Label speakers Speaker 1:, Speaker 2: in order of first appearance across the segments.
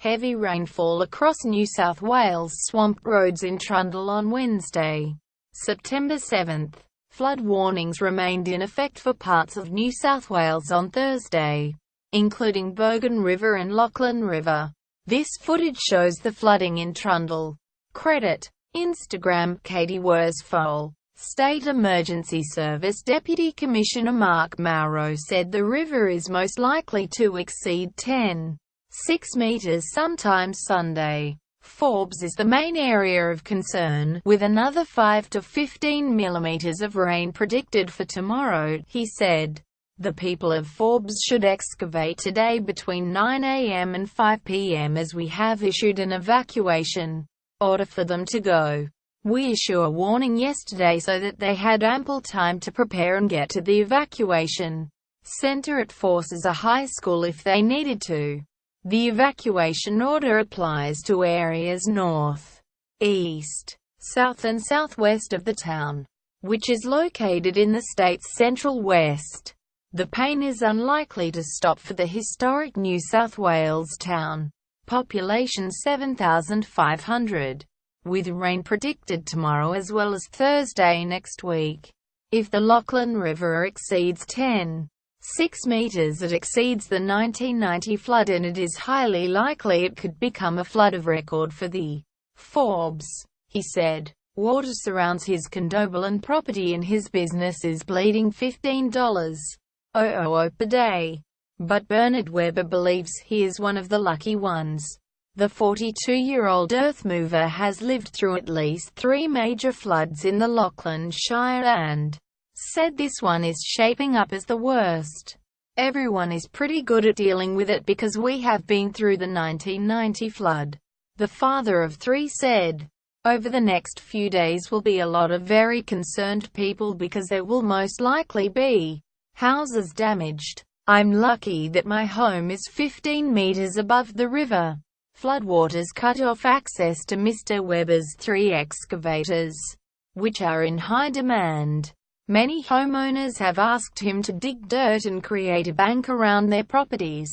Speaker 1: Heavy rainfall across New South Wales swamped roads in Trundle on Wednesday, September 7. Flood warnings remained in effect for parts of New South Wales on Thursday, including Bogan River and Lachlan River. This footage shows the flooding in Trundle. Credit Instagram Katie Worsfold. State Emergency Service Deputy Commissioner Mark Mauro said the river is most likely to exceed 10.6 meters sometime Sunday. Forbes is the main area of concern, with another 5 to 15 millimeters of rain predicted for tomorrow, he said. The people of Forbes should excavate today between 9 a.m. and 5 p.m. as we have issued an evacuation order for them to go. We issued a warning yesterday so that they had ample time to prepare and get to the evacuation center at Forces High School if they needed to. The evacuation order applies to areas north, east, south and southwest of the town, which is located in the state's central west. The pain is unlikely to stop for the historic New South Wales town, population 7,500, with rain predicted tomorrow as well as Thursday next week. If the Lachlan River exceeds 10.6 meters, it exceeds the 1990 flood, and it is highly likely it could become a flood of record for the Forbes, he said. Water surrounds his Condobolin property and his business is bleeding $15.00 per day. But Bernard Webber believes he is one of the lucky ones. The 42-year-old earth mover has lived through at least 3 major floods in the Lachlan Shire and said this one is shaping up as the worst. Everyone is pretty good at dealing with it because we have been through the 1990 flood, the father of 3 said. Over the next few days will be a lot of very concerned people because there will most likely be houses damaged. I'm lucky that my home is 15 meters above the river. Floodwaters cut off access to Mr. Webber's 3 excavators, which are in high demand. Many homeowners have asked him to dig dirt and create a bank around their properties,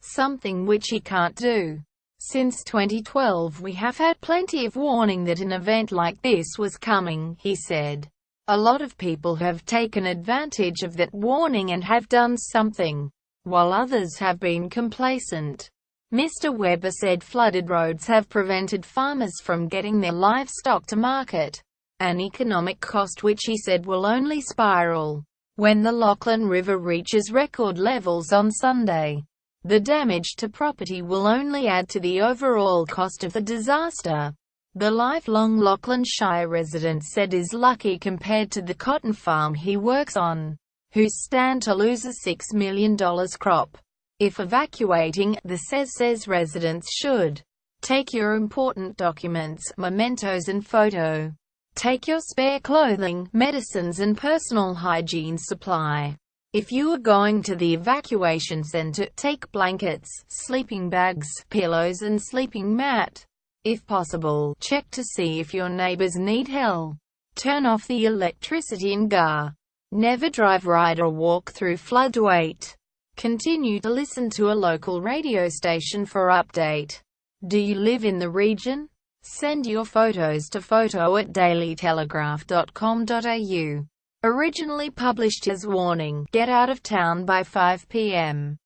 Speaker 1: something which he can't do. Since 2012 we have had plenty of warning that an event like this was coming, he said. A lot of people have taken advantage of that warning and have done something, while others have been complacent. Mr. Webber said flooded roads have prevented farmers from getting their livestock to market, an economic cost which he said will only spiral when the Lachlan River reaches record levels on Sunday. The damage to property will only add to the overall cost of the disaster. The lifelong Lachlan Shire resident said is lucky compared to the cotton farm he works on, who's stand to lose a $6 million crop. If evacuating, the says residents should take your important documents, mementos and photo. Take your spare clothing, medicines and personal hygiene supply. If you are going to the evacuation center, take blankets, sleeping bags, pillows and sleeping mat. If possible, check to see if your neighbors need help. Turn off the electricity and gas. Never drive, ride or walk through flood. Wait. Continue to listen to a local radio station for update. Do you live in the region? Send your photos to photo@dailytelegraph.com.au. Originally published as warning, get out of town by 5 p.m.